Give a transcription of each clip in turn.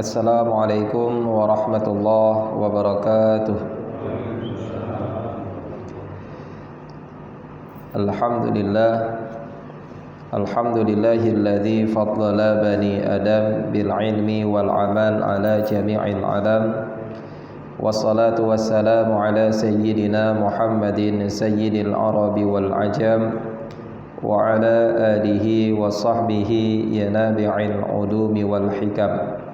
Assalamualaikum warahmatullahi wabarakatuh. Alhamdulillahilladzi faddala bani Adam bil ilmi wal amal ala jami'il alam. Wassalatu wassalamu ala sayyidina Muhammadin sayyidil arabi wal ajam wa ala alihi wa sahbihi yanabi'il ulumi wal hikam.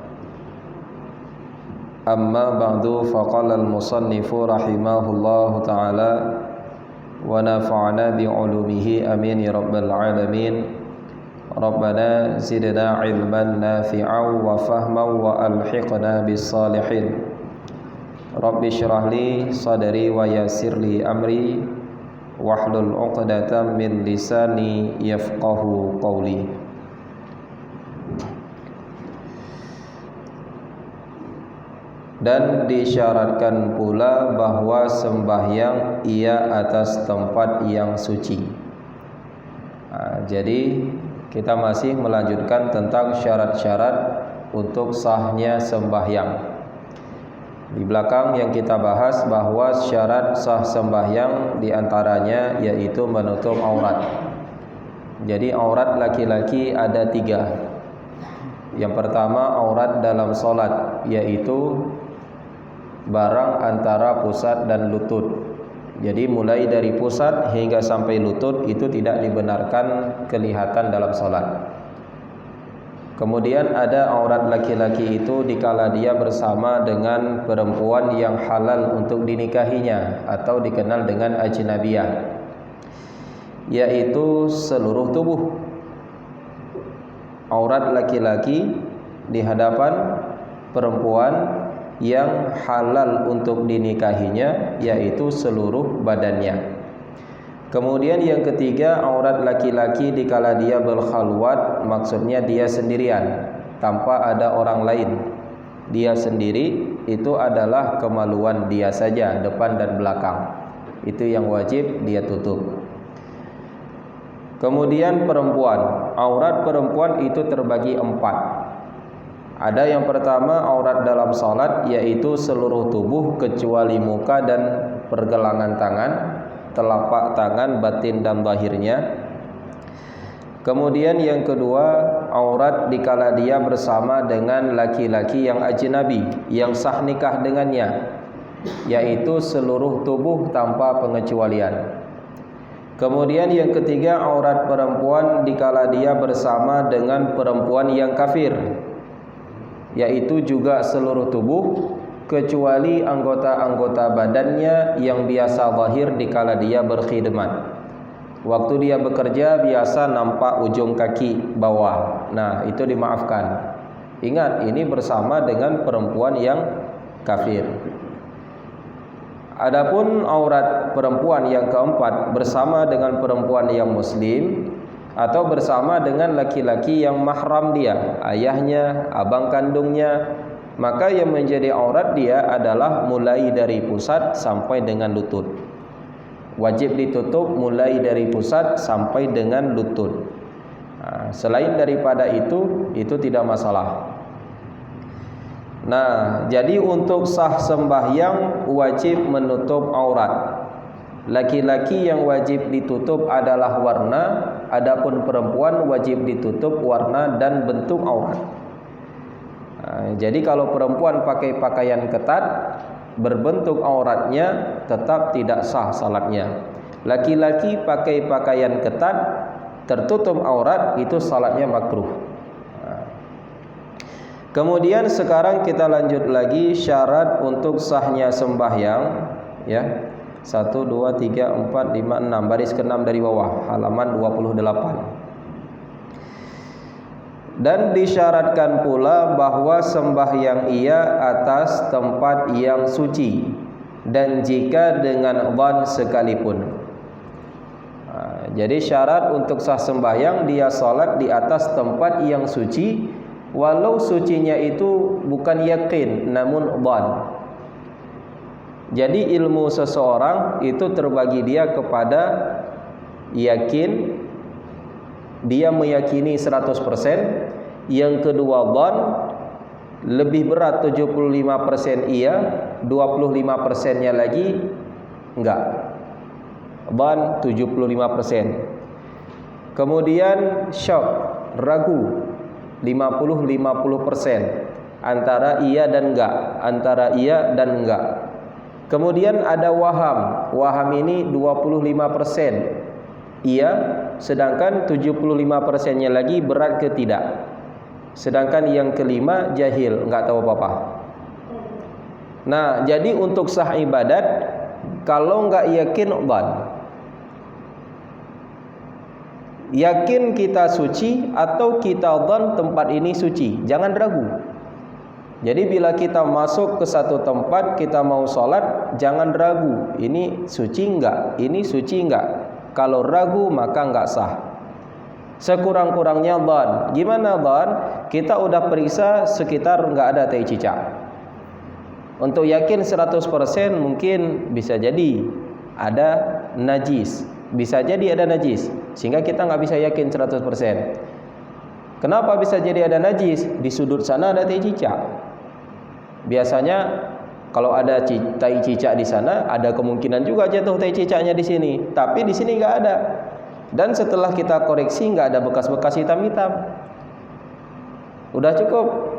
Amma ba'du, faqala al-musannifu rahimahullahu ta'ala wa nafa'ana bi'ulumihi amin ya rabbal alamin. Rabbana zidna ilman nafi'an wa fahman wa alhiqna bis salihin. Rabbi syrah li sadri wa yassir li amri wahlul 'uqdatam min lisani yafqahu qawli. Dan disyaratkan pula bahwa sembahyang ia atas tempat yang suci. Jadi kita masih melanjutkan tentang syarat-syarat untuk sahnya sembahyang. Di belakang yang kita bahas bahwa syarat sah sembahyang diantaranya yaitu menutup aurat. Jadi aurat laki-laki ada 3. Yang pertama aurat dalam sholat, yaitu barang antara pusat dan lutut. Jadi mulai dari pusat hingga sampai lutut itu tidak dibenarkan kelihatan dalam sholat. Kemudian ada aurat laki-laki itu dikala dia bersama dengan perempuan yang halal untuk dinikahinya atau dikenal dengan ajnabiyah, yaitu seluruh tubuh. Aurat laki-laki di hadapan perempuan yang halal untuk dinikahinya, yaitu seluruh badannya. Kemudian yang ketiga, aurat laki-laki dikala dia berkhalwat, maksudnya dia sendirian tanpa ada orang lain. Dia sendiri itu adalah kemaluan dia saja, depan dan belakang. Itu yang wajib dia tutup. Kemudian perempuan, aurat perempuan itu terbagi 4. Ada yang pertama aurat dalam salat, yaitu seluruh tubuh kecuali muka dan pergelangan tangan, telapak tangan, batin dan zahirnya. Kemudian yang kedua aurat dikala dia bersama dengan laki-laki yang ajnabi, yang sah nikah dengannya, yaitu seluruh tubuh tanpa pengecualian. Kemudian yang ketiga aurat perempuan dikala dia bersama dengan perempuan yang kafir, yaitu juga seluruh tubuh kecuali anggota-anggota badannya yang biasa zahir dikala dia berkhidmat. Waktu dia bekerja biasa nampak ujung kaki bawah. Nah, itu dimaafkan. Ingat, ini bersama dengan perempuan yang kafir. Adapun aurat perempuan yang keempat bersama dengan perempuan yang muslim atau bersama dengan laki-laki yang mahram dia, ayahnya, abang kandungnya, maka yang menjadi aurat dia adalah mulai dari pusat sampai dengan lutut. Wajib ditutup mulai dari pusat sampai dengan lutut. Selain daripada itu tidak masalah. Nah, jadi untuk sah sembahyang wajib menutup aurat. Laki-laki yang wajib ditutup adalah warna, adapun perempuan wajib ditutup warna dan bentuk aurat. Jadi kalau perempuan pakai pakaian ketat, berbentuk auratnya tetap tidak sah salatnya. Laki-laki pakai pakaian ketat, tertutup aurat, itu salatnya makruh. Kemudian sekarang kita lanjut lagi syarat untuk sahnya sembahyang, ya. 1, 2, 3, 4, 5, 6, baris ke-6 dari bawah, halaman 28. Dan disyaratkan pula bahwa sembahyang ia atas tempat yang suci, dan jika dengan dhan sekalipun. Jadi syarat untuk sah sembahyang dia salat di atas tempat yang suci, walau sucinya itu bukan yakin namun dhan. Jadi ilmu seseorang itu terbagi dia kepada yakin, dia meyakini 100%. Yang kedua dhan, lebih berat 75% iya, 25%-nya lagi enggak. Dhan 75%. Kemudian syak, ragu 50-50%, antara iya dan enggak, antara iya dan enggak. Kemudian ada waham. Waham ini 25% iya, sedangkan 75%-nya lagi berat ke tidak. Sedangkan yang kelima jahil, enggak tahu apa-apa. Nah, jadi untuk sah ibadat kalau enggak yakin dhan. Yakin kita suci atau kita dhan tempat ini suci, jangan ragu. Jadi bila kita masuk ke satu tempat, kita mau sholat, jangan ragu, ini suci enggak, ini suci enggak. Kalau ragu maka enggak sah. Sekurang-kurangnya dhan. Gimana dhan? Kita udah periksa sekitar enggak ada tai cicak. Untuk yakin 100% mungkin bisa jadi ada najis, bisa jadi ada najis, sehingga kita nggak bisa yakin 100%. Kenapa bisa jadi ada najis? Di sudut sana ada tai cicak. Biasanya kalau ada tai cicak di sana, ada kemungkinan juga jatuh tai cicaknya di sini. Tapi di sini nggak ada. Dan setelah kita koreksi nggak ada bekas-bekas hitam-hitam. Udah cukup.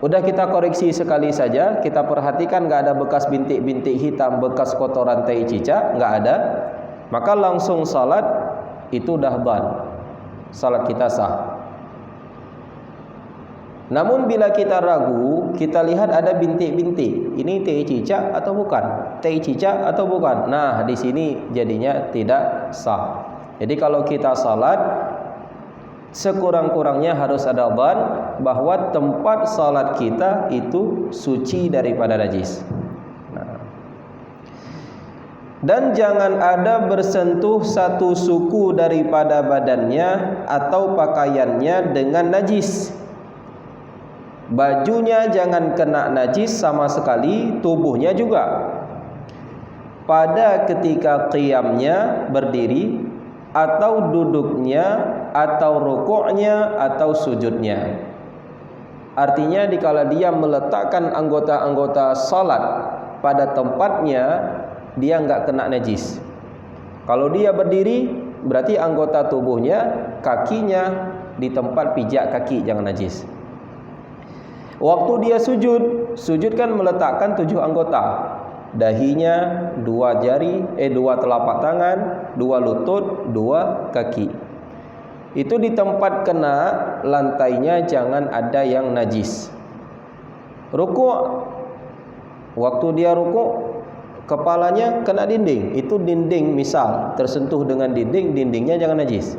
Udah kita koreksi sekali saja, kita perhatikan nggak ada bekas bintik-bintik hitam, bekas kotoran tai cicak, nggak ada. Maka langsung salat itu dah dhan. Salat kita sah. Namun bila kita ragu, kita lihat ada bintik-bintik. Ini tai cicak atau bukan? Tai cicak atau bukan? Nah, di sini jadinya tidak sah. Jadi kalau kita salat, sekurang-kurangnya harus ada dhan bahwa tempat salat kita itu suci daripada najis. Nah. Dan jangan ada bersentuh satu suku daripada badannya atau pakaiannya dengan najis. Bajunya jangan kena najis sama sekali, tubuhnya juga. Pada ketika qiyamnya berdiri, atau duduknya, atau rukuknya, atau sujudnya. Artinya dikala dia meletakkan anggota-anggota salat pada tempatnya, dia enggak kena najis. Kalau dia berdiri, berarti anggota tubuhnya, kakinya di tempat pijak kaki jangan najis. Waktu dia sujud, sujud kan meletakkan 7 anggota. Dahinya, 2 jari, 2 telapak tangan, 2 lutut, 2 kaki. Itu di tempat kena lantainya jangan ada yang najis. Rukuk, waktu dia rukuk, kepalanya kena dinding. Itu dinding misal tersentuh dengan dinding, dindingnya jangan najis.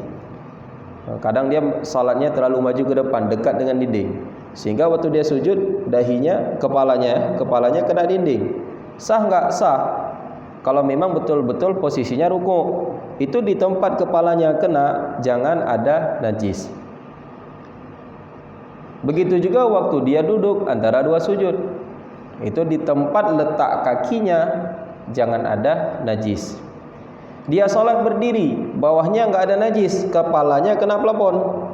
Kadang dia salatnya terlalu maju ke depan, dekat dengan dinding, sehingga waktu dia sujud, dahinya, kepalanya kena dinding. Sah enggak? Sah. Kalau memang betul-betul posisinya rukuk, itu di tempat kepalanya kena, jangan ada najis. Begitu juga waktu dia duduk antara 2 sujud, itu di tempat letak kakinya jangan ada najis. Dia sholat berdiri, bawahnya enggak ada najis, kepalanya kena plafon.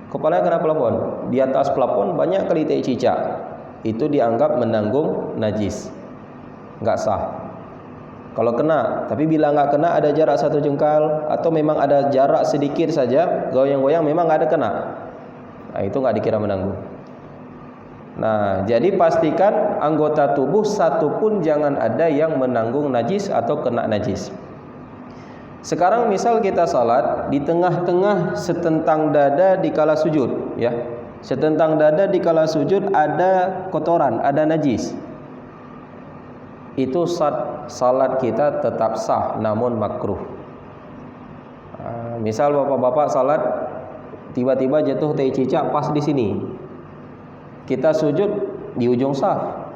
Kepalanya kena plafon. Di atas plafon banyak kali tai cicak. Itu dianggap menanggung najis. Enggak sah. Kalau kena, tapi bila enggak kena ada jarak 1 jengkal atau memang ada jarak sedikit saja, goyang-goyang memang enggak ada kena. Nah, itu enggak dikira menanggung. Nah, jadi pastikan anggota tubuh satu pun jangan ada yang menanggung najis atau kena najis. Sekarang misal kita salat di tengah-tengah setentang dada di kala sujud, ya. Setentang dada di kala sujud ada kotoran, ada najis. Itu salat kita tetap sah namun makruh. Misal bapak-bapak salat tiba-tiba jatuh tai cicak pas di sini. Kita sujud di ujung saf.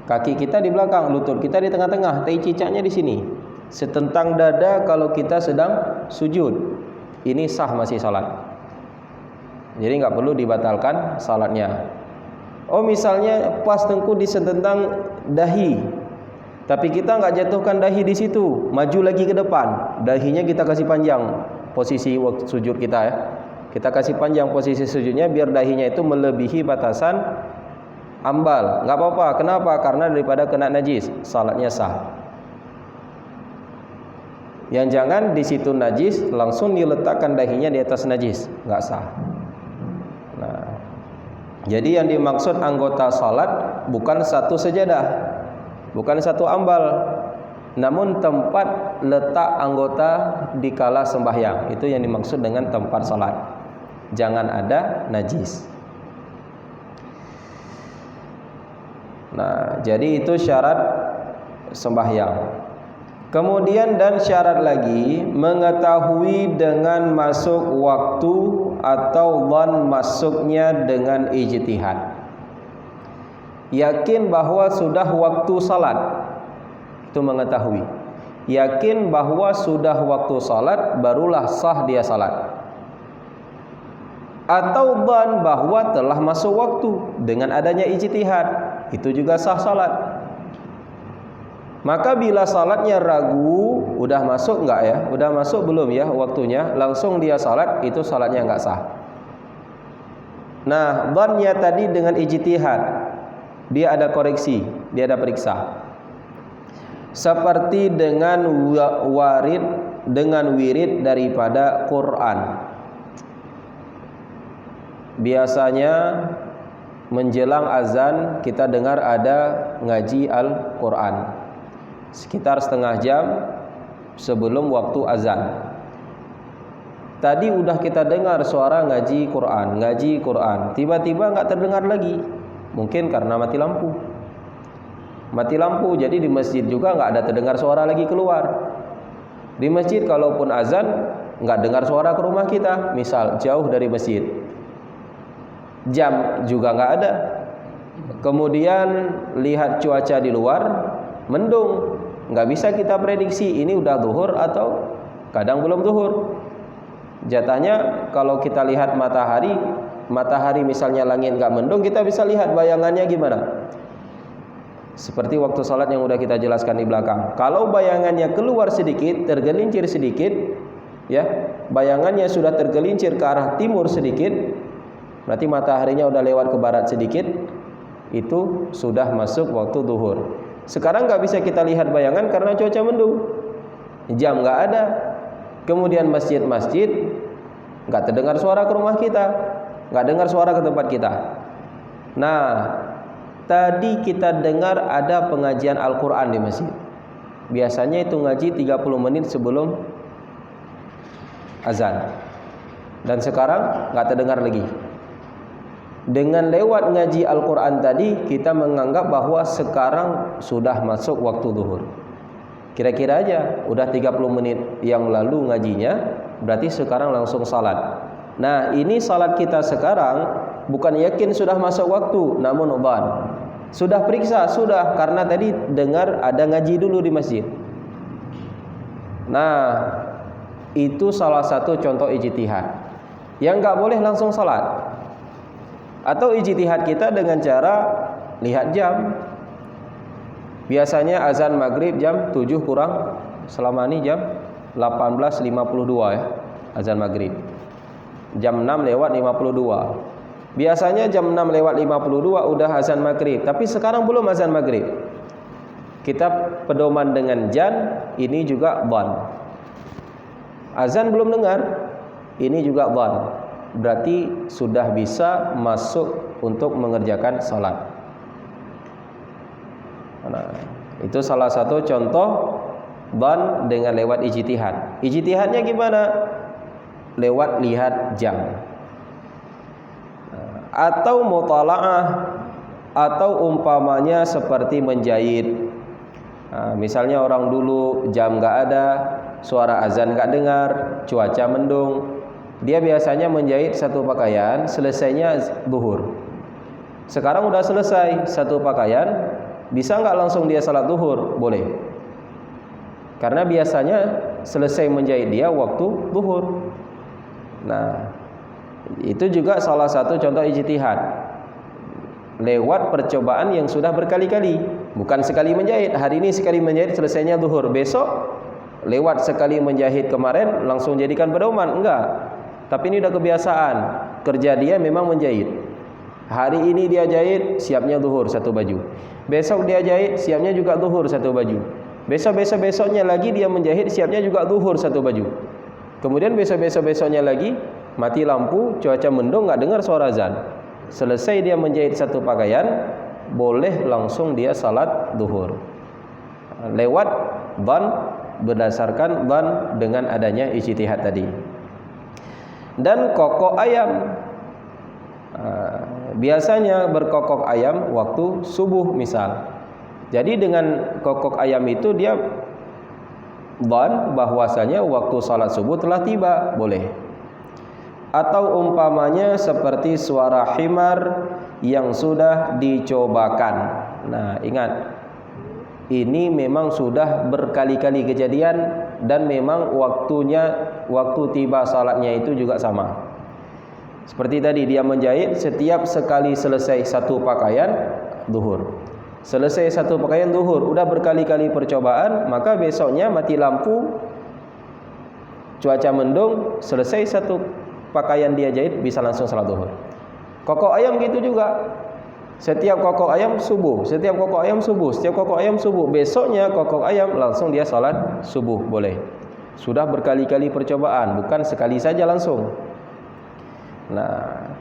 Kaki kita di belakang, lutut kita di tengah-tengah, tai cicaknya di sini. Setentang dada kalau kita sedang sujud. Ini sah masih salat. Jadi enggak perlu dibatalkan salatnya. Oh, misalnya pas tengku di setentang dahi. Tapi kita enggak jatuhkan dahi di situ, maju lagi ke depan. Dahinya kita kasih panjang posisi sujud kita, ya. Kita kasih panjang posisi sujudnya biar dahinya itu melebihi batasan ambal, nggak apa-apa. Kenapa? Karena daripada kena najis, salatnya sah. Yang jangan di situ najis langsung diletakkan dahinya di atas najis, nggak sah. Nah, jadi yang dimaksud anggota salat bukan satu sajadah, bukan satu ambal, namun tempat letak anggota di kala sembahyang. Itu yang dimaksud dengan tempat salat. Jangan ada najis. Nah, jadi itu syarat sembahyang. Kemudian dan syarat lagi mengetahui dengan masuk waktu atau dhan masuknya dengan ijtihad. Yakin bahwa sudah waktu salat, itu mengetahui. Yakin bahwa sudah waktu salat, barulah sah dia salat. Atau dhan bahwa telah masuk waktu dengan adanya ijtihad, itu juga sah salat. Maka bila salatnya ragu, udah masuk enggak ya? Udah masuk belum ya waktunya? Langsung dia salat, itu salatnya enggak sah. Nah, dhannya tadi dengan ijtihad, dia ada koreksi, dia ada periksa. Seperti dengan wirid daripada Quran. Biasanya menjelang azan kita dengar ada ngaji Al-Quran sekitar setengah jam sebelum waktu azan. Tadi udah kita dengar suara ngaji Quran, tiba-tiba nggak terdengar lagi. Mungkin karena mati lampu, jadi di masjid juga nggak ada terdengar suara lagi keluar. Di masjid kalaupun azan nggak dengar suara ke rumah kita, misal jauh dari masjid. Jam juga nggak ada. Kemudian lihat cuaca di luar, mendung, nggak bisa kita prediksi ini udah zuhur atau kadang belum zuhur. Jatahnya kalau kita lihat matahari misalnya langit nggak mendung, kita bisa lihat bayangannya gimana. Seperti waktu salat yang udah kita jelaskan di belakang. Kalau bayangannya keluar sedikit, tergelincir sedikit, ya, bayangannya sudah tergelincir ke arah timur sedikit, berarti mataharinya udah lewat ke barat sedikit, itu sudah masuk waktu zuhur. Sekarang nggak bisa kita lihat bayangan karena cuaca mendung, jam nggak ada. Kemudian masjid nggak terdengar suara ke rumah kita, nggak dengar suara ke tempat kita. Nah, tadi kita dengar ada pengajian Al-Quran di masjid. Biasanya itu ngaji 30 menit sebelum azan. Dan sekarang nggak terdengar lagi. Dengan lewat ngaji Al-Quran tadi, kita menganggap bahwa sekarang sudah masuk waktu zuhur. Kira-kira aja, udah 30 menit yang lalu ngajinya, berarti sekarang langsung salat. Nah, ini salat kita sekarang bukan yakin sudah masuk waktu, namun dhan. Sudah periksa, sudah, karena tadi dengar ada ngaji dulu di masjid. Nah, itu salah satu contoh ijtihad. Yang nggak boleh langsung salat. Atau ijtihad kita dengan cara lihat jam. Biasanya azan maghrib jam 7 kurang, selama ini jam 18.52 ya, azan maghrib. Jam 6 lewat 52. Biasanya jam 6 lewat 52 udah azan maghrib, tapi sekarang belum azan maghrib. Kita pedoman dengan jan, ini juga dhan. Azan belum dengar, ini juga dhan. Berarti sudah bisa masuk untuk mengerjakan salat. Nah, itu salah satu contoh dhan dengan lewat ijtihad. Ijtihadnya gimana? Lewat lihat jam. Atau mutala'ah, atau umpamanya seperti menjahit. Nah, misalnya orang dulu jam nggak ada, suara azan nggak dengar, cuaca mendung. Dia biasanya menjahit satu pakaian, selesainya zuhur. Sekarang udah selesai satu pakaian, bisa nggak langsung dia salat zuhur? Boleh. Karena biasanya selesai menjahit dia waktu zuhur. Nah, itu juga salah satu contoh ijtihad. Lewat percobaan yang sudah berkali-kali, bukan sekali menjahit. Hari ini sekali menjahit, selesainya zuhur. Besok lewat sekali menjahit kemarin langsung jadikan pedoman, enggak. Tapi ini udah kebiasaan. Kerja dia memang menjahit. Hari ini dia jahit, siapnya zuhur satu baju. Besok dia jahit, siapnya juga zuhur satu baju. Besoknya lagi dia menjahit, siapnya juga zuhur satu baju. Kemudian besoknya lagi mati lampu, cuaca mendung, enggak dengar suara azan. Selesai dia menjahit satu pakaian, boleh langsung dia salat zuhur. Lewat dhan, berdasarkan dhan dengan adanya ijtihad tadi. Dan kokok ayam, biasanya berkokok ayam waktu subuh misal. Jadi dengan kokok ayam itu dia dhan bahwasanya waktu salat subuh telah tiba, boleh. Atau umpamanya seperti suara himar yang sudah dicobakan. Nah, ingat, ini memang sudah berkali-kali kejadian dan memang waktu tiba salatnya itu juga sama. Seperti tadi dia menjahit, setiap sekali selesai satu pakaian zuhur. Selesai satu pakaian zuhur, udah berkali-kali percobaan, maka besoknya mati lampu, cuaca mendung, selesai satu pakaian dia jahit, bisa langsung salat zuhur. Kokok ayam gitu juga. Setiap kokok ayam subuh, setiap kokok ayam subuh, besoknya kokok ayam langsung dia salat subuh, boleh. Sudah berkali-kali percobaan, bukan sekali saja langsung. Nah,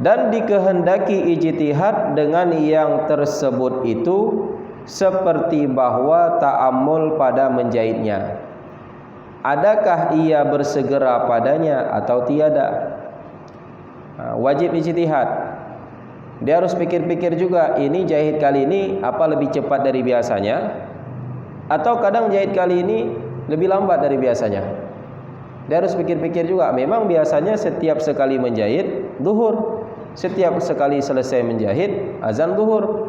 dan dikehendaki ijtihad dengan yang tersebut itu seperti bahwa ta'ammul pada menjahitnya. Adakah ia bersegera padanya atau tiada? Wajib ijtihad. Dia harus pikir-pikir juga, ini jahit kali ini apa lebih cepat dari biasanya, atau kadang jahit kali ini lebih lambat dari biasanya. Dia harus pikir-pikir juga. Memang biasanya setiap sekali menjahit zuhur, setiap sekali selesai menjahit azan zuhur.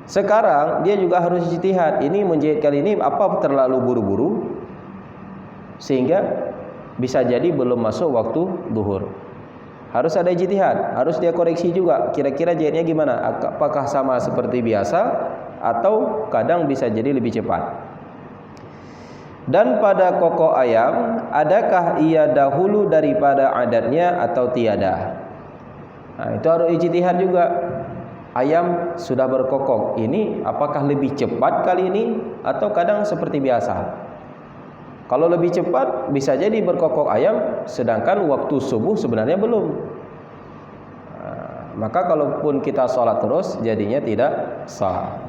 Sekarang dia juga harus ijtihad. Ini menjahit kali ini apa terlalu buru-buru sehingga bisa jadi belum masuk waktu zuhur. Harus ada ijtihad, harus dia koreksi juga. Kira-kira jahitnya gimana? Apakah sama seperti biasa atau kadang bisa jadi lebih cepat? Dan pada kokok ayam, adakah ia dahulu daripada adatnya atau tiada? Nah, itu harus ijtihad juga. Ayam sudah berkokok, ini apakah lebih cepat kali ini atau kadang seperti biasa? Kalau lebih cepat bisa jadi berkokok ayam, sedangkan waktu subuh sebenarnya belum. Maka kalaupun kita sholat terus, jadinya tidak sah.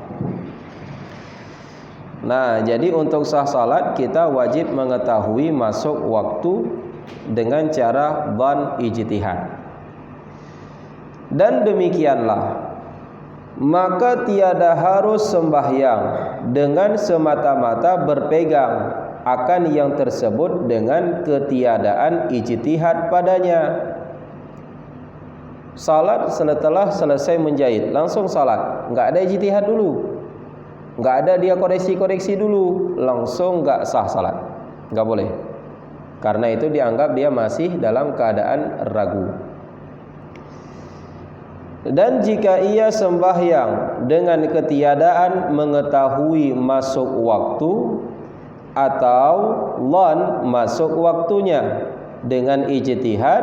Nah, jadi untuk sah salat kita wajib mengetahui masuk waktu dengan cara dhan ijtihad. Dan demikianlah, maka tiada harus sembahyang dengan semata-mata berpegang akan yang tersebut dengan ketiadaan ijtihad padanya. Salat setelah selesai menjahit langsung salat, enggak ada ijtihad dulu. Enggak ada dia koreksi-koreksi dulu, langsung enggak sah salat. Enggak boleh. Karena itu dianggap dia masih dalam keadaan ragu. Dan jika ia sembahyang dengan ketiadaan mengetahui masuk waktu atau dhan masuk waktunya dengan ijtihad,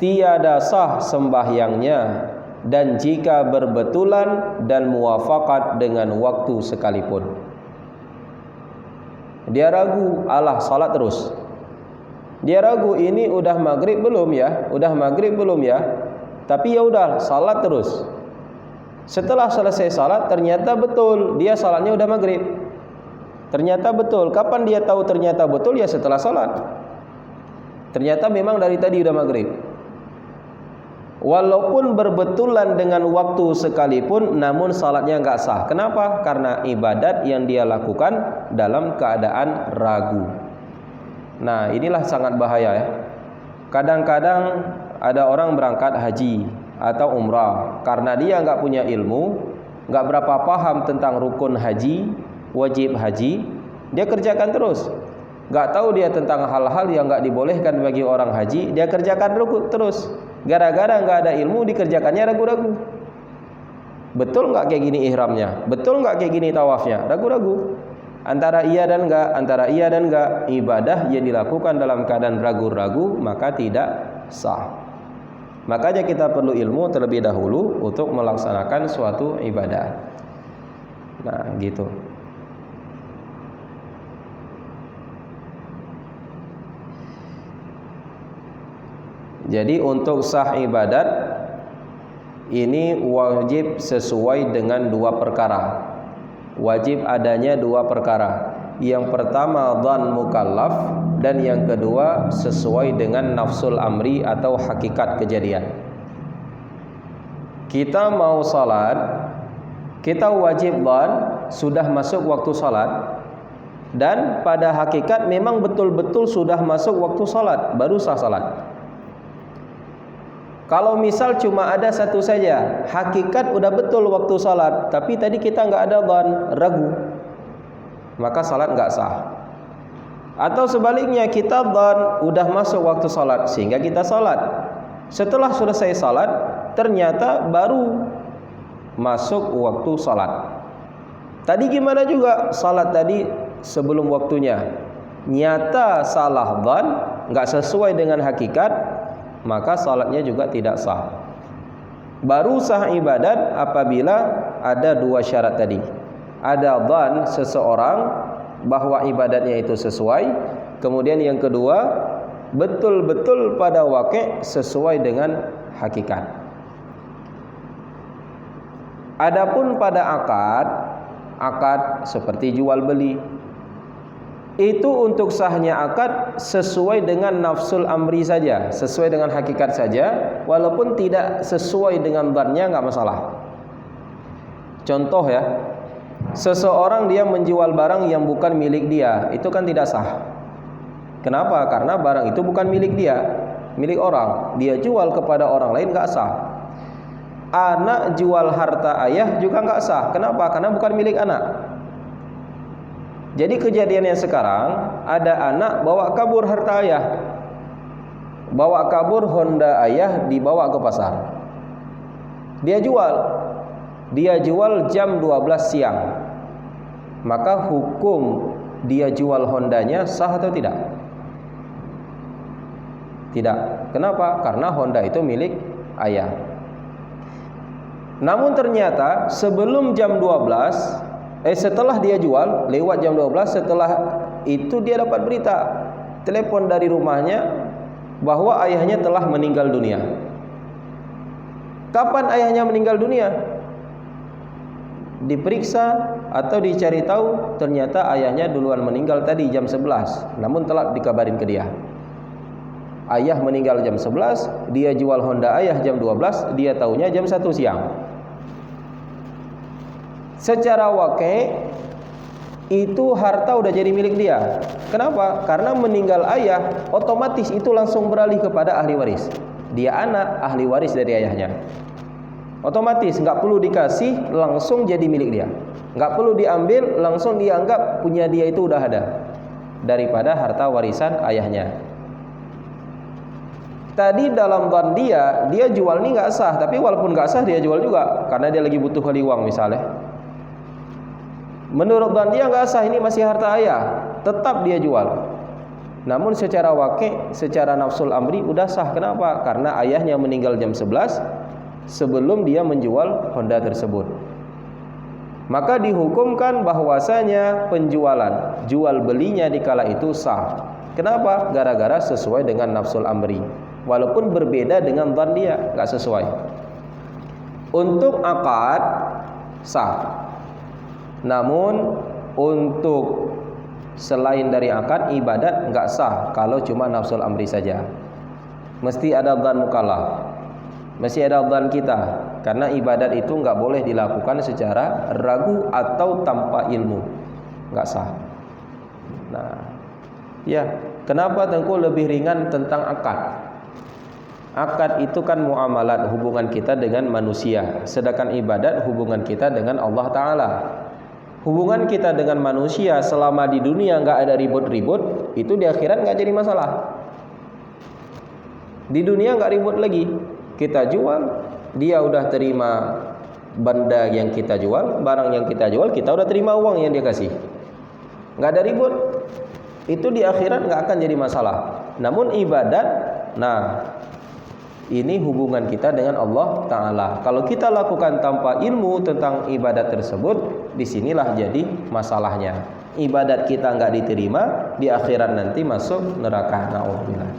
tiada sah sembahyangnya. Dan jika berbetulan dan muwafaqat dengan waktu sekalipun. Dia ragu, alah salat terus. Dia ragu, ini udah maghrib belum ya? Udah maghrib belum ya? Tapi ya udah salat terus. Setelah selesai salat ternyata betul dia salatnya udah maghrib. Ternyata betul. Kapan dia tahu ternyata betul? Ya setelah salat. Ternyata memang dari tadi udah maghrib. Walaupun berbetulan dengan waktu sekalipun, namun salatnya enggak sah. Kenapa? Karena ibadat yang dia lakukan dalam keadaan ragu. Nah, inilah sangat bahaya ya. Kadang-kadang ada orang berangkat haji atau umrah, karena dia enggak punya ilmu, enggak berapa paham tentang rukun haji, wajib haji, dia kerjakan terus. Enggak tahu dia tentang hal-hal yang enggak dibolehkan bagi orang haji, dia kerjakan terus. Gara-gara enggak ada ilmu, dikerjakannya ragu-ragu. Betul enggak kayak gini ihramnya? Betul enggak kayak gini tawafnya? Ragu-ragu. Antara iya dan enggak, ibadah yang dilakukan dalam keadaan ragu-ragu maka tidak sah. Makanya kita perlu ilmu terlebih dahulu untuk melaksanakan suatu ibadah. Nah, gitu. Jadi untuk sah ibadat ini wajib sesuai dengan dua perkara. Wajib adanya dua perkara. Yang pertama dzan mukallaf, dan yang kedua sesuai dengan nafsul amri atau hakikat kejadian. Kita mau salat, kita wajib dzan sudah masuk waktu salat, dan pada hakikat memang betul-betul sudah masuk waktu salat, baru sah salat. Kalau misal cuma ada satu saja, hakikat udah betul waktu salat, tapi tadi kita nggak ada dzan, ragu, maka salat nggak sah. Atau sebaliknya, kita dzan udah masuk waktu salat sehingga kita salat. Setelah selesai salat, ternyata baru masuk waktu salat. Tadi gimana juga salat tadi sebelum waktunya, nyata salah dzan, nggak sesuai dengan hakikat, maka salatnya juga tidak sah. Baru sah ibadat apabila ada dua syarat tadi. Ada dzan seseorang bahwa ibadatnya itu sesuai, kemudian yang kedua betul-betul pada waqi' sesuai dengan hakikat. Adapun pada akad seperti jual beli, itu untuk sahnya akad sesuai dengan nafsul amri saja, sesuai dengan hakikat saja, walaupun tidak sesuai dengan dzannya nggak masalah. Contoh ya, seseorang dia menjual barang yang bukan milik dia, itu kan tidak sah. Kenapa? Karena barang itu bukan milik dia, milik orang. Dia jual kepada orang lain, nggak sah. Anak jual harta ayah juga nggak sah. Kenapa? Karena bukan milik anak. Jadi kejadiannya sekarang, ada anak bawa kabur harta ayah, bawa kabur Honda ayah, dibawa ke pasar. Dia jual jam 12 siang. Maka hukum dia jual Hondanya sah atau tidak? Tidak. Kenapa? Karena Honda itu milik ayah. Namun ternyata sebelum jam 12, setelah dia jual, lewat jam 12, setelah itu dia dapat berita, telepon dari rumahnya bahwa ayahnya telah meninggal dunia. Kapan ayahnya meninggal dunia? Diperiksa atau dicari tahu, ternyata ayahnya duluan meninggal tadi jam 11, namun telat dikabarin ke dia. Ayah meninggal jam 11, dia jual Honda ayah jam 12, dia taunya jam 1 siang. Secara waqi' itu harta udah jadi milik dia. Kenapa? Karena meninggal ayah, otomatis itu langsung beralih kepada ahli waris. Dia anak, ahli waris dari ayahnya. Otomatis, nggak perlu dikasih, langsung jadi milik dia. Nggak perlu diambil, langsung dianggap punya dia itu udah ada, daripada harta warisan ayahnya. Tadi dalam dzan dia jual ini nggak sah, tapi walaupun nggak sah dia jual juga, karena dia lagi butuh kali uang misalnya. Menurut dzan dia nggak sah, ini masih harta ayah, tetap dia jual. Namun secara waqi', secara nafsul amri udah sah. Kenapa? Karena ayahnya meninggal jam 11 sebelum dia menjual Honda tersebut. Maka dihukumkan bahwasanya penjualan, jual belinya dikala itu sah. Kenapa? Gara-gara sesuai dengan nafsul amri, walaupun berbeda dengan dzan dia, nggak sesuai. Untuk akad sah. Namun untuk selain dari akad, ibadat nggak sah kalau cuma nafsul amri saja. Mesti ada dzan mukallaf, mesti ada dzan kita, karena ibadat itu nggak boleh dilakukan secara ragu atau tanpa ilmu, nggak sah. Nah, ya, kenapa Tengku lebih ringan tentang akad? Akad itu kan muamalat, hubungan kita dengan manusia, sedangkan ibadat hubungan kita dengan Allah Ta'ala. Hubungan kita dengan manusia selama di dunia nggak ada ribut-ribut, itu di akhirat nggak jadi masalah. Di dunia nggak ribut lagi. Kita jual, dia udah terima benda yang kita jual, barang yang kita jual, kita udah terima uang yang dia kasih. Nggak ada ribut. Itu di akhirat nggak akan jadi masalah. Namun ibadat, nah Ini hubungan kita dengan Allah Ta'ala. Kalau kita lakukan tanpa ilmu tentang ibadat tersebut, disinilah jadi masalahnya. Ibadat kita nggak diterima, di akhirat nanti masuk neraka. Na'udzubillah.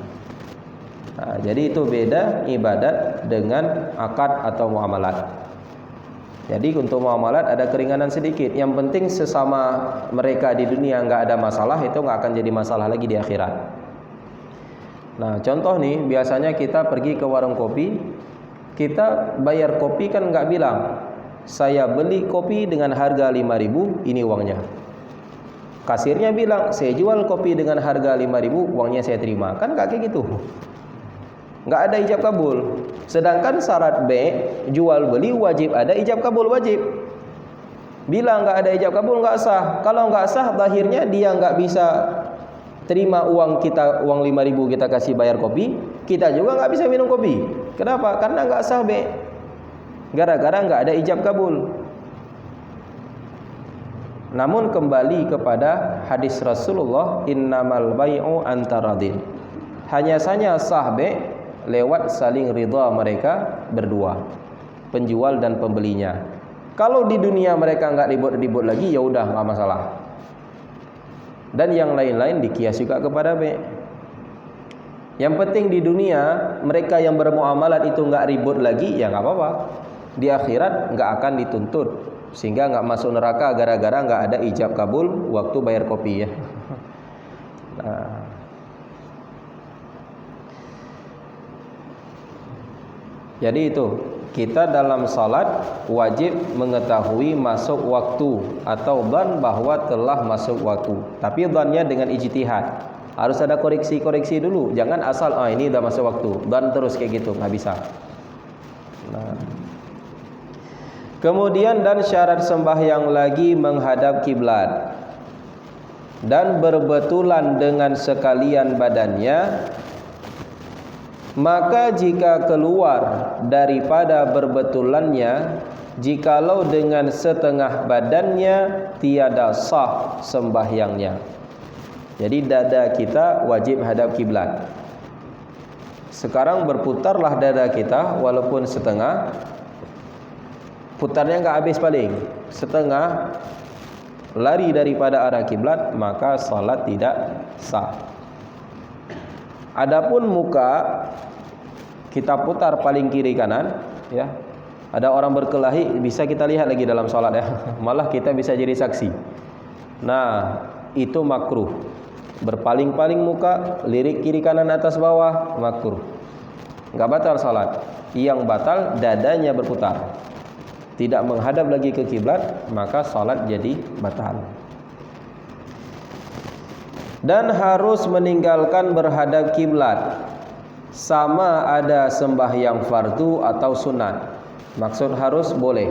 Nah, jadi itu beda ibadat dengan akad atau muamalat. Jadi untuk muamalat ada keringanan sedikit. Yang penting sesama mereka di dunia nggak ada masalah, itu nggak akan jadi masalah lagi di akhirat. Nah, contoh nih, biasanya kita pergi ke warung kopi, kita bayar kopi kan nggak bilang, saya beli kopi dengan harga 5.000, ini uangnya. Kasirnya bilang, saya jual kopi dengan harga 5.000, uangnya saya terima. Kan nggak kayak gitu. Nggak ada ijab kabul. Sedangkan syarat B, jual beli wajib ada ijab kabul, wajib. Bila nggak ada ijab kabul nggak sah. Kalau nggak sah, akhirnya dia nggak bisa terima uang kita, uang 5.000 kita kasih bayar kopi, kita juga nggak bisa minum kopi. Kenapa? Karena nggak sah B. Gara-gara nggak ada ijab kabul. Namun kembali kepada hadis Rasulullah, innamal bai'u antaradin. Hanya saja sah B lewat saling ridha mereka berdua, penjual dan pembelinya. Kalau di dunia mereka nggak ribut-ribut lagi, ya udah nggak masalah. Dan yang lain-lain dikias juga kepada B. Yang penting di dunia mereka yang bermuamalat itu nggak ribut lagi, ya nggak apa-apa. Di akhirat nggak akan dituntut, sehingga nggak masuk neraka gara-gara nggak ada ijab kabul waktu bayar kopi ya. Nah. Jadi itu, kita dalam salat wajib mengetahui masuk waktu atau dzan bahwa telah masuk waktu. Tapi dzannya dengan ijtihad. Harus ada koreksi-koreksi dulu. Jangan asal ini udah masuk waktu, dzan terus kayak gitu, nggak bisa. Nah. Kemudian dan syarat sembahyang lagi menghadap kiblat dan berbetulan dengan sekalian badannya. Maka jika keluar daripada berbetulannya, jikalau dengan setengah badannya, tiada sah sembahyangnya. Jadi dada kita wajib hadap kiblat. Sekarang berputarlah dada kita walaupun setengah. Putarnya enggak habis paling, setengah lari daripada arah kiblat, maka salat tidak sah. Adapun muka kita putar paling kiri kanan, ya. Ada orang berkelahi, bisa kita lihat lagi dalam salat ya. Malah kita bisa jadi saksi. Nah, itu makruh. Berpaling-paling muka, lirik kiri kanan atas bawah, makruh. Enggak batal salat. Yang batal dadanya berputar. Tidak menghadap lagi ke kiblat, maka salat jadi batal. Dan harus meninggalkan berhadap kiblat, sama ada sembahyang fardu atau sunat. Maksud harus boleh.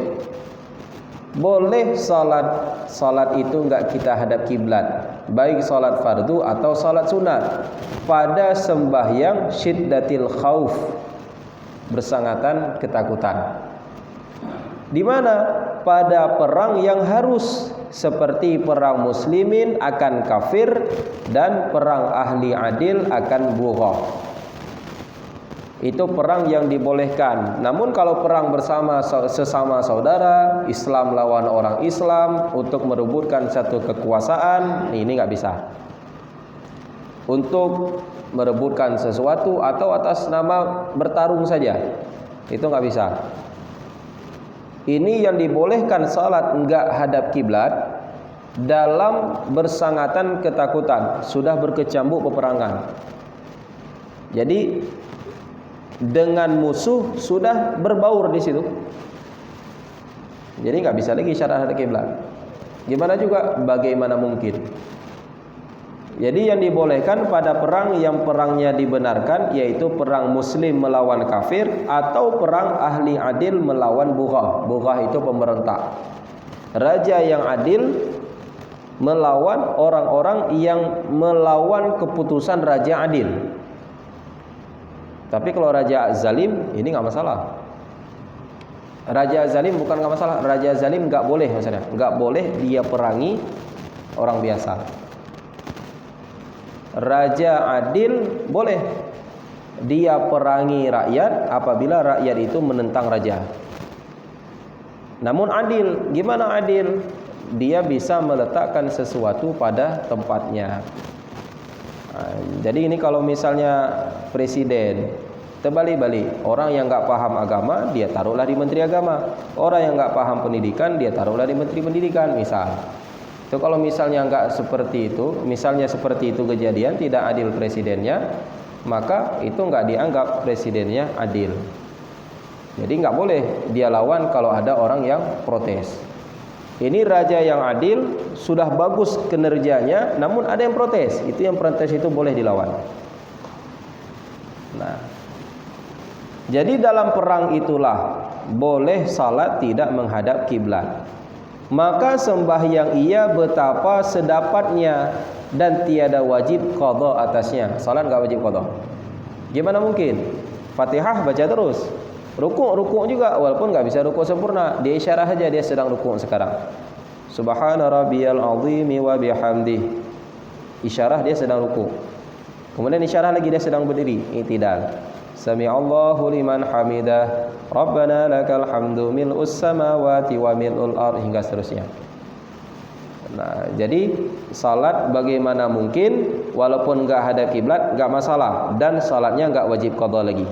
Boleh salat itu enggak kita hadap kiblat, baik salat fardu atau salat sunat, pada sembahyang syiddatil khauf, bersangatan ketakutan. Di mana? Pada perang yang harus, seperti perang muslimin akan kafir dan perang ahli adil akan bughah. Itu perang yang dibolehkan. Namun kalau perang bersama sesama saudara, Islam lawan orang Islam untuk merebutkan satu kekuasaan, ini nggak bisa. Untuk merebutkan sesuatu atau atas nama bertarung saja, itu nggak bisa. Ini yang dibolehkan salat enggak hadap kiblat dalam bersangatan ketakutan, sudah berkecambuk peperangan. Jadi dengan musuh sudah berbaur di situ. Jadi nggak bisa lagi syarat hadap kiblat. Gimana juga bagaimana mungkin? Jadi yang dibolehkan pada perang yang perangnya dibenarkan, yaitu perang muslim melawan kafir atau perang ahli adil melawan bughah. Bughah itu pemberontak. Raja yang adil melawan orang-orang yang melawan keputusan raja adil. Tapi kalau raja zalim, ini nggak masalah. Raja zalim bukan nggak masalah. Raja zalim nggak boleh, maksudnya nggak boleh dia perangi orang biasa. Raja adil boleh. dia perangi rakyat apabila rakyat itu menentang raja. Namun adil, gimana adil? Dia bisa meletakkan sesuatu pada tempatnya. Jadi ini kalau misalnya presiden terbalik-balik, orang yang nggak paham agama dia taruhlah di menteri agama, orang yang nggak paham pendidikan dia taruhlah di menteri pendidikan, misal. Itu kalau misalnya nggak seperti itu, misalnya seperti itu kejadian, tidak adil presidennya, maka itu nggak dianggap presidennya adil. Jadi nggak boleh dia lawan kalau ada orang yang protes. Ini raja yang adil, sudah bagus kinerjanya, namun ada yang protes. Itu yang protes itu boleh dilawan. Nah, jadi dalam perang itulah boleh salat tidak menghadap kiblat. Maka sembahyang ia betapa sedapatnya dan tiada wajib qadha atasnya. Salat enggak wajib qadha. Gimana mungkin? Fatihah baca terus. Rukuk juga, walaupun enggak bisa rukuk sempurna. Dia isyarah saja dia sedang rukuk sekarang. Subhana rabbiyal azimi wa bihamdih. Isyarah dia sedang rukuk. Kemudian isyarah lagi dia sedang berdiri, i'tidal. Sami'allahu liman hamidah. Rabbana lakal hamdu mil'us samawati wa mil'ul ardh, hingga seterusnya. Nah, jadi salat bagaimana mungkin walaupun enggak hadap kiblat enggak masalah, dan salatnya enggak wajib qadha lagi.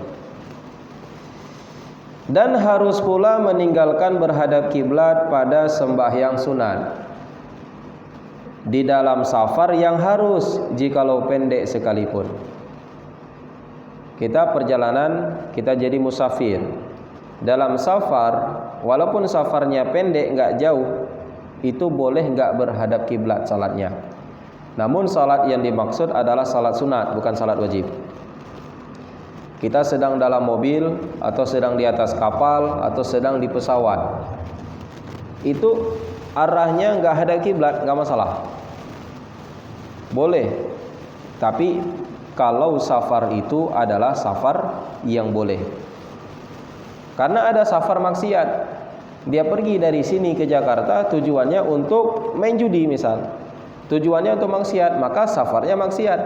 Dan harus pula meninggalkan berhadap kiblat pada sembahyang sunat. Di dalam safar yang harus, jikalau pendek sekalipun. Kita perjalanan, kita jadi musafir. Dalam safar, walaupun safarnya pendek, enggak jauh, itu boleh enggak berhadap kiblat salatnya. Namun salat yang dimaksud adalah salat sunat, bukan salat wajib. Kita sedang dalam mobil, atau sedang di atas kapal, atau sedang di pesawat, itu arahnya enggak hadap kiblat, enggak masalah. Boleh. Tapi kalau safar itu adalah safar yang boleh. Karena ada safar maksiat. Dia pergi dari sini ke Jakarta tujuannya untuk main judi misal. Tujuannya untuk maksiat, maka safarnya maksiat.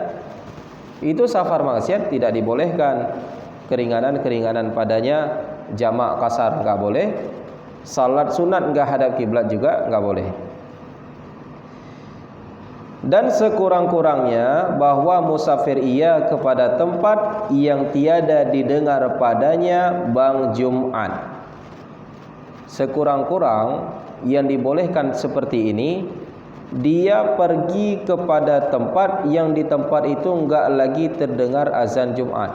Itu safar maksiat tidak dibolehkan. Keringanan-keringanan padanya, jamak kasar enggak boleh. Salat sunat enggak hadap kiblat juga enggak boleh. Dan sekurang-kurangnya bahwa musafir ia kepada tempat yang tiada didengar padanya bang Jumat. Sekurang-kurang yang dibolehkan seperti ini, dia pergi kepada tempat yang di tempat itu enggak lagi terdengar azan Jumat.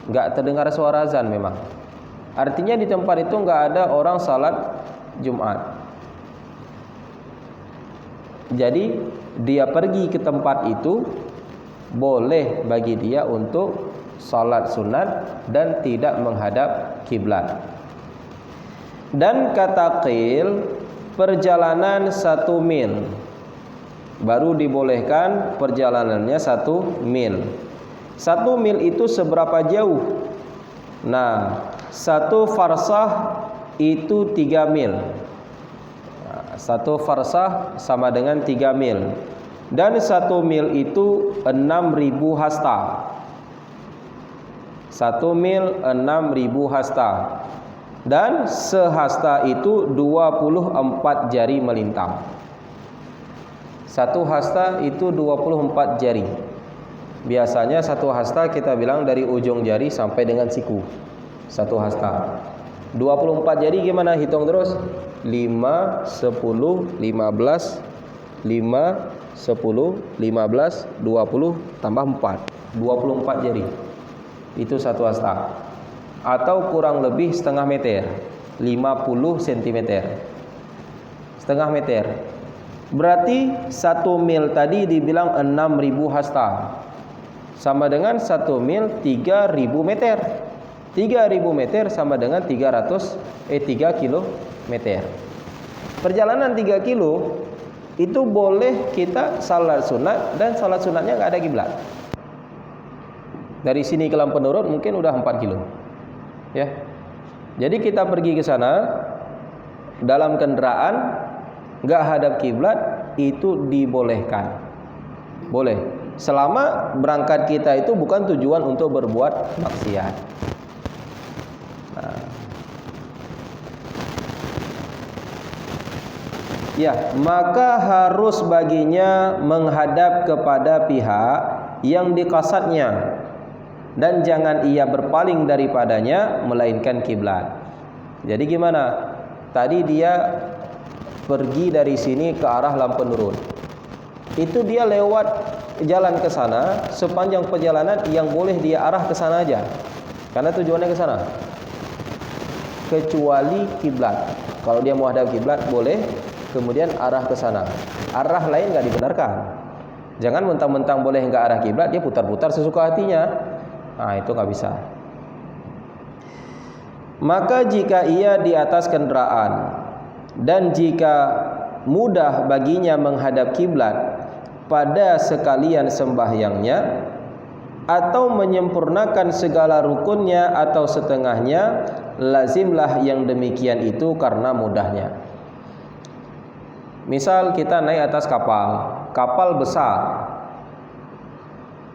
Enggak terdengar suara azan memang. Artinya di tempat itu enggak ada orang salat Jumat. Jadi dia pergi ke tempat itu, boleh bagi dia untuk salat sunat dan tidak menghadap kiblat. Dan kata qil, perjalanan 1 mil, baru dibolehkan perjalanannya 1 mil. 1 mil itu seberapa jauh? Nah, 1 farsah itu 3 mil. 1 farsah sama dengan 3 mil. Dan 1 mil itu 6.000 hasta. 1 mil 6.000 hasta. Dan sehasta itu 24 jari melintang. 1 hasta itu 24 jari. Biasanya 1 hasta kita bilang dari ujung jari sampai dengan siku. 1 hasta. 24 jari gimana? Hitung terus. 5, 10, 15, 5, 10, 15, 20 tambah 4. 24 jari. Itu 1 hasta. Atau kurang lebih setengah meter, 50 cm. Setengah meter. Berarti 1 mil tadi dibilang 6.000 hasta. Sama dengan 1 mil 3.000 meter. 3.000 meter sama dengan 3 kilometer. Perjalanan 3 kilo itu boleh kita salat sunat, dan salat sunatnya enggak ada kiblat. Dari sini ke Lampenurut mungkin udah 4 kilo. Ya. Jadi kita pergi ke sana dalam kendaraan enggak hadap kiblat, itu dibolehkan. Boleh. selama berangkat kita itu bukan tujuan untuk berbuat maksiat. Nah. Ya, maka harus baginya menghadap kepada pihak yang dikasadnya, dan jangan ia berpaling daripadanya melainkan kiblat. Jadi gimana? Tadi dia pergi dari sini ke arah lampu nurun. Itu dia lewat jalan ke sana, sepanjang perjalanan yang boleh dia arah ke sana aja. Karena tujuannya ke sana. Kecuali kiblat. Kalau dia mau hadap kiblat boleh, kemudian arah ke sana. Arah lain enggak dibenarkan. Jangan mentang-mentang boleh enggak arah kiblat, dia putar-putar sesuka hatinya. Nah, itu enggak bisa. Maka jika ia di atas kendaraan dan jika mudah baginya menghadap kiblat pada sekalian sembahyangnya atau menyempurnakan segala rukunnya atau setengahnya, lazimlah yang demikian itu karena mudahnya. Misal kita naik atas kapal besar,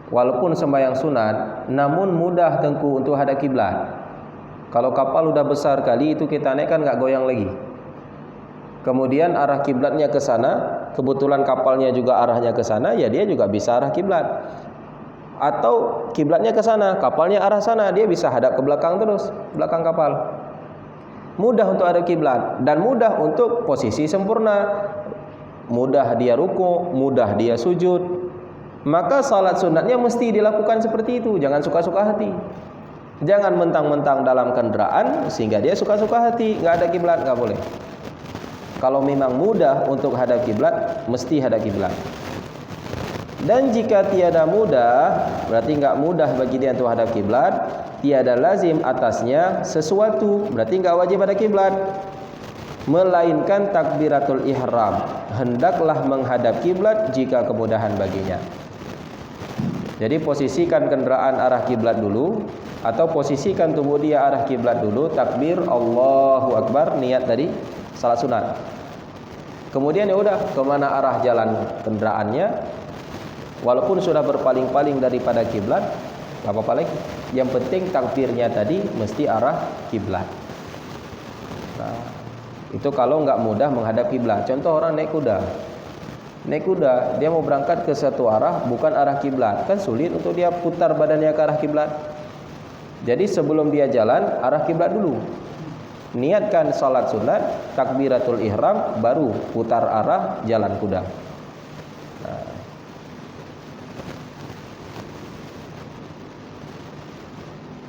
walaupun sembahyang sunat, namun mudah tengku untuk hadap kiblat. Kalau kapal udah besar kali itu kita naik kan nggak goyang lagi. Kemudian arah kiblatnya ke sana, kebetulan kapalnya juga arahnya ke sana, ya dia juga bisa arah kiblat. Atau kiblatnya ke sana, kapalnya arah sana, dia bisa hadap ke belakang terus, belakang kapal. Mudah untuk hadap kiblat dan mudah untuk posisi sempurna. Mudah dia ruku', mudah dia sujud. Maka salat sunatnya mesti dilakukan seperti itu, jangan suka-suka hati. Jangan mentang-mentang dalam kendaraan sehingga dia suka-suka hati, nggak ada kiblat, nggak boleh. Kalau memang mudah untuk hadap kiblat, mesti hadap kiblat. Dan jika tiada mudah, berarti nggak mudah bagi dia untuk hadap kiblat, tiada lazim atasnya sesuatu, berarti nggak wajib hadap kiblat, melainkan takbiratul ihram. Hendaklah menghadap kiblat jika kemudahan baginya. Jadi posisikan kendaraan arah kiblat dulu, atau posisikan tubuh dia arah kiblat dulu, takbir Allahu Akbar, niat tadi salat sunat. Kemudian ya udah kemana arah jalan kendaraannya, walaupun sudah berpaling-paling daripada kiblat, enggak apa-apa lagi. Yang penting takbirnya tadi mesti arah kiblat. Nah, itu kalau enggak mudah menghadap kiblat. Contoh orang naik kuda. Naik kuda, dia mau berangkat ke satu arah bukan arah kiblat, kan sulit untuk dia putar badannya ke arah kiblat. Jadi sebelum dia jalan, arah kiblat dulu. Niatkan salat sunat, takbiratul ihram, baru putar arah jalan kuda. Nah.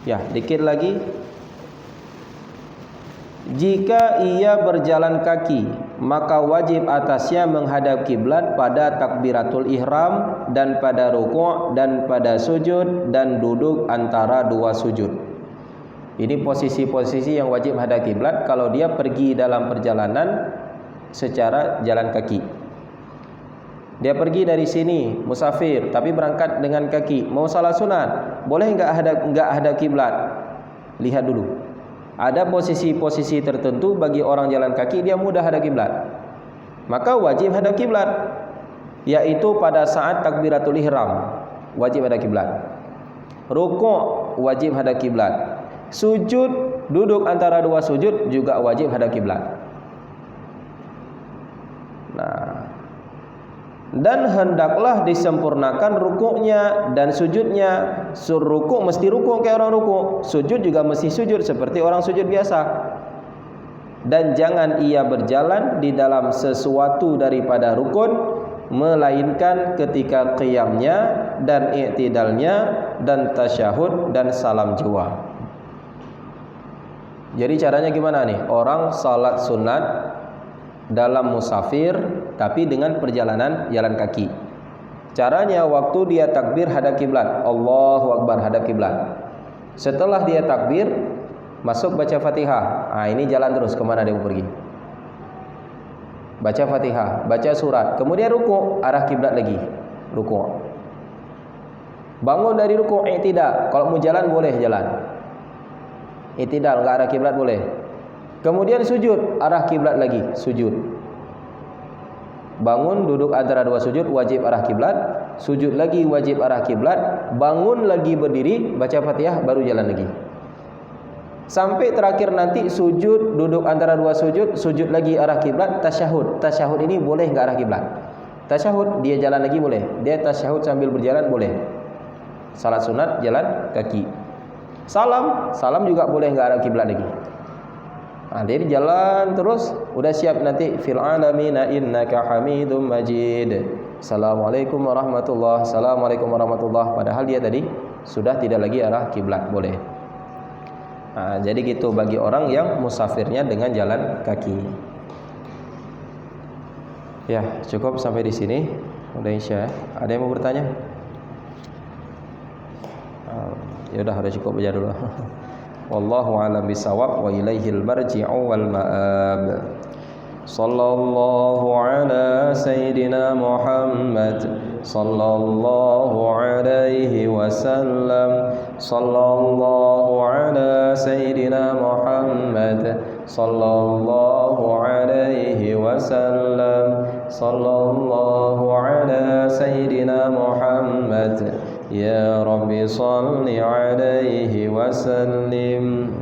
Ya, dikit lagi. Jika ia berjalan kaki, maka wajib atasnya menghadap kiblat pada takbiratul ihram dan pada rukuk dan pada sujud dan duduk antara dua sujud. Ini posisi-posisi yang wajib hadap kiblat kalau dia pergi dalam perjalanan secara jalan kaki. Dia pergi dari sini musafir tapi berangkat dengan kaki, mau salat sunat, boleh enggak hadap kiblat? Lihat dulu. Ada posisi-posisi tertentu bagi orang jalan kaki dia mudah hadap kiblat, maka wajib hadap kiblat, yaitu pada saat takbiratul ihram wajib hadap kiblat, rukuk wajib hadap kiblat, sujud duduk antara dua sujud juga wajib hadap kiblat. Nah, dan hendaklah disempurnakan rukuknya dan sujudnya. Rukuk mesti rukuk kayak orang rukuk, sujud juga mesti sujud seperti orang sujud biasa. Dan jangan ia berjalan di dalam sesuatu daripada rukun, melainkan ketika qiyamnya dan i'tidalnya dan tasyahud dan salam jua. Jadi caranya gimana nih? Orang salat sunat dalam musafir tapi dengan perjalanan jalan kaki. Caranya waktu dia takbir hadap kiblat, Allahu Akbar hadap kiblat. Setelah dia takbir masuk baca Fatihah. Nah, ini jalan terus kemana dia mau pergi. Baca Fatihah, baca surat, kemudian ruku, arah kiblat lagi, ruku. Bangun dari ruku, i'tidal. Kalau mau jalan boleh jalan. I'tidal enggak arah kiblat boleh. Kemudian sujud, arah kiblat lagi, sujud. Bangun duduk antara dua sujud wajib arah kiblat, sujud lagi wajib arah kiblat, bangun lagi berdiri, baca Fatihah baru jalan lagi. Sampai terakhir nanti sujud, duduk antara dua sujud, sujud lagi arah kiblat, tasyahud. Tasyahud ini boleh enggak arah kiblat? Tasyahud dia jalan lagi boleh. Dia tasyahud sambil berjalan boleh. Salat sunat jalan kaki. Salam juga boleh enggak arah kiblat lagi. Nah, dia jalan terus, udah siap nanti fil alamina innaka hamidum majid. Assalamualaikum warahmatullahi, assalamualaikum warahmatullahi. Padahal dia tadi sudah tidak lagi arah kiblat, boleh. Nah, jadi gitu bagi orang yang musafirnya dengan jalan kaki. Ya, cukup sampai di sini. Udah Isya. Ada yang mau bertanya? Ya udah cukup aja dulu. Wallahu a'lam bishawab wa ilaihil marji'u wal ma'ab. Sallallahu ala sayyidina Muhammad sallallahu alaihi wasallam. Sallallahu ala sayyidina Muhammad sallallahu alaihi wasallam. Sallallahu ala sayyidina Muhammad. Ya Rabbi salli alaihi wasallim.